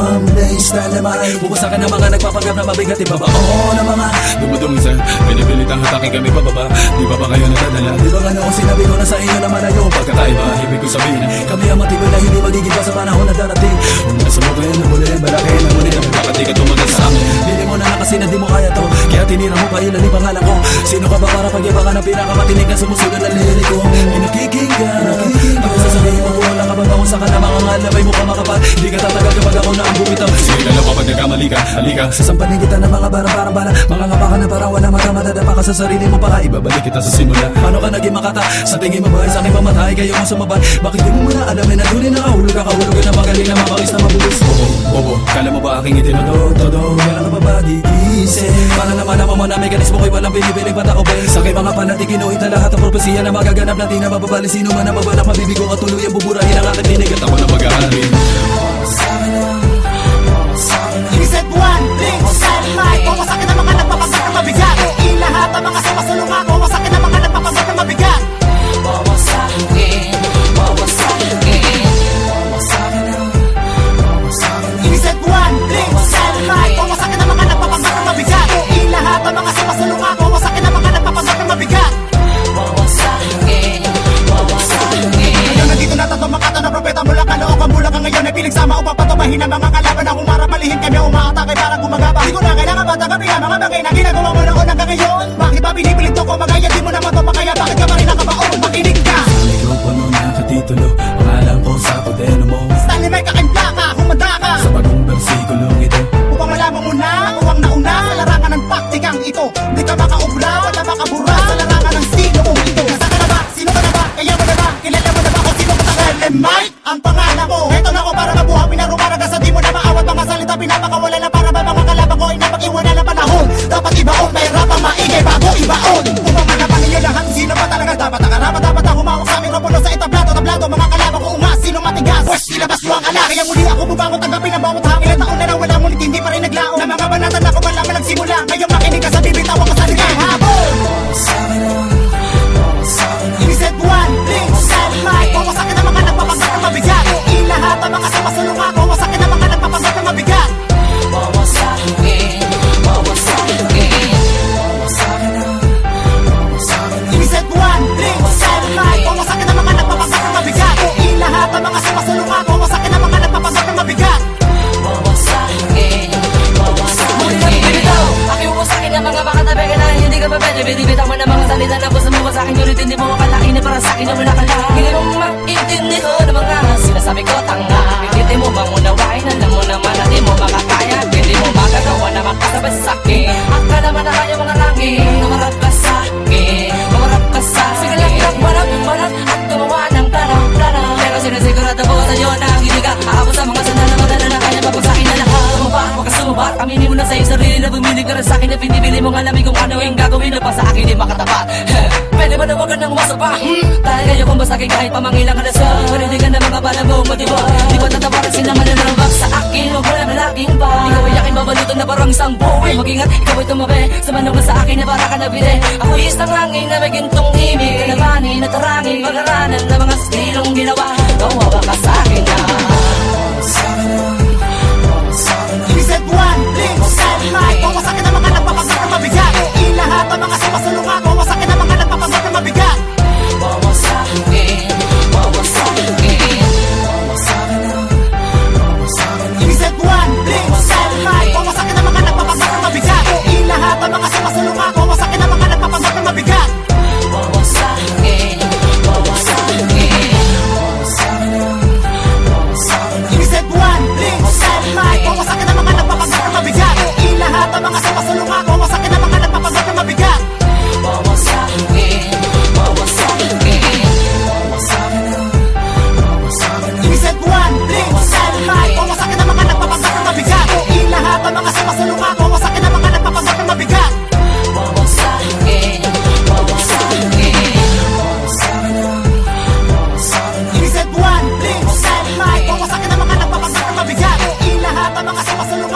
one place dynamite. Bubusakan ng mga nagpapanggap na mabigat, ibabao ng mga dumudong sa pinipilit ang hatakin kami pababa. Di ba ba kayo nadadala? Di ba nga noong sinabi ko na sa inyo naman na yung Pagkakaiba, ibig ko sabihin kami ang matibay na hindi magiging pa sa panahon na darating. kung nasumukin, namunin, balakin, namunin bakit di ka tumagal sa amin? Dili mo na kasi na di mo kaya to, kaya tinira mo pa ilan yung pangalan ko. Sino ka ba para pagyabangan ng pinakamatinig na sumusunod na lirik ko? Inakikinggan ako sasabihin mo kung wala ka bang ako sa ka na mga ngalabay mo ka makapal. Di ka tatagal kapag ako na ang bumitaw. Sige ka lang kapag nagkamali ka, halika. Sasampanin kita ng mga barang bala, mga ngapakan na parang wala mata, madadapa ka sa sarili mo pa. Ibabalik kita sa simula. Paano ka naging makata? Sa tingin mo ba ay sa aking pamatay? Kayo mo sumabay. Bakit di mo muna alamin na tunay na kahulog ka? Kahulog na magaling na mabangis na mabulis. Bobo, kala mo ba aking itinuturo? Todo, kailan ka pa ba gigising? Para naman naman mo na mekanismo ko'y walang binibiling patao ba? Sa aking mga panatigin o ita lahat ang propesiya na magaganap na di na mababali. Sino man ang mabalak mabibigo at tuloy ang buburahin ang aking tinig. At ako na mag-aalin. He said one thing, satellite. Wawasakin ang mga nagpapanggap na mabigat. Ilahat ang mga sumasulungan. Wawasakin ang mga nagpapanggap na mabigat. Wawasakin, wawasakin. He said one thing, satellite. Wawasakin ang mga nagpapanggap na mabigat. Ilahat ang mga sumasulungan. Wawasakin ang mga nagpapanggap na mabigat. Wawasakin, wawasakin. Ngayon nandito na tatlong makata na propeta mula kaloob ang bulakan ngayon ay pinagsama upang patubahin ang mga kalaban na humarap malihin kami umaatake para gumagaba. Di ko na kailangan matagabi ang mga bagay na ginagawa mo noon hanggang ngayon. Bakit ba binipilit ko magaya? Di mo naman to makaya. Bakit ka pa rin nakabaon? Makinig ka. Sa mikropono nakatitulo, pangalan ko sa podeno mo. Stanley Mike kakanda ka, humanda ka. Sa bagong bersikulong ito, Upang malaman mo na, uwang nauna sa larangan ng taktikang ito. Di ka makaubra, wala makabura sa larangan ng stilo kong ito. Nasa ka na ba? Sino ka na ba? Kaya mo na ba? Kilala mo na ba kung sino ka tangal? Mike, ang pangalan ko. Heto na ko para mabuhay, pinarumaraga sa di mo na maawat. Mga salita pinapakawala na para ba mga kalaban ko ay napag-iwan na panahon. Dapat ibaon, may rapang maingay bago ibaon. Upang manapan ninyo lahat, sino ba talaga dapat nakarapat? Dapat na humawak sa mikropono sa entablado, tablado. Mga kalaban ko ungas, sino matigas? West, ilabas mo ang anak. Kaya muli ako bubangon, tanggapin ang bawat hangin. Ilang taon na lang wala ngunit hindi pa rin naglaon. Na mga banatan na ko malaman nagsimula. Ngayon makinig ka sa bibitaw ako sa ligang habol. He said one thing, satellite. Wawasakin ang mga nagpapanggap na mabigat. Ilahat ang mga sumasulungan. Wawasakin ang mga nagpapanggap na mabigat. Wawasakin, wawasakin. He said one thing, satellite. Wawasakin ang mga nagpapanggap na mabigat. Ilahat ang mga sumasulungan. Wawasakin ang mga nagpapanggap na mabigat. Wawasakin, wawasakin. Bibitaw, aking wawasakin ang mga makatabi ka na hindi ka pa pwede. Binibitaw mo ng mga salita na gusto mo sa akin. Ngunit hindi mo makalaki na para sa akin na wala ka lang. Hindi mo maintindihan ko ng mga sinasabi ko tanga. Hindi mo bang unawain, alam mo naman na di mo makakaya. Hindi mo magagawa na makasabay sa akin. Akala man na kaya mga langit. Namarap ka sa akin, namarap ka sa akin. Sige lang lang, marap yung marap at gumawa ng plano. Pero sinasigurado ko sa iyo na hindi ka aabot sa mga sandal na madala na kaya mapasakin na lahat. Sumubat, huwag ka sumubat. Aminin mo na sa'yo sarili na bumili ka rin sa akin. Na pinipili mong alamin kung ano yung gagawin na pa sa akin di makatapat. Pwede ba na huwag ka nang umasa dahil kayo kung basagin kahit pamangilang ka na sa hindi ka na mga balabong motibo. Di ba tatawaran sila mananarambak sa akin? Huwag mo na malaking pa. Ikaw ay aking babalutan na parang isang buwi. Mag-ingat, ikaw ay tumabi sa manok na sa akin na para ka nabili. Ako isang hangin na may gintong himig. Kalabanin at tarangin, pag-aralan na mga stilong ginawa. Kawawa ka sa akin na. He said one thing, satellite. Wawasakin ang mga nagpapanggap na mabigat. Ilahat ang mga sumasulungan. Wawasakin ang mga nagpapanggap na mabigat. Wawasakin, wawasakin. He said one thing, satellite. Wawasakin ang mga nagpapanggap na mabigat. Ilahat ang mga sumasulungan. Wawasakin ang mga nagpapanggap na mabigat. Wawasakin, wawasakin. He said one thing, satellite. Wawasakin ang mga nagpapanggap na mabigat. Ilahat ang mga sumasulungan. Wawasakin ang mga nagpapanggap na mabigat. Wawasakin, wawasakin. He said one thing, satellite. Wawasakin ang mga nagpapanggap na mabigat. Ilahat ang mga sumasulungan. Wawasakin ang mga nagpapanggap na mabigat. Wawasakin, wawasakin. He said one thing, satellite. Wawasakin ang mga nagpapanggap na mabigat. Ilahat ang mga sumasulungan.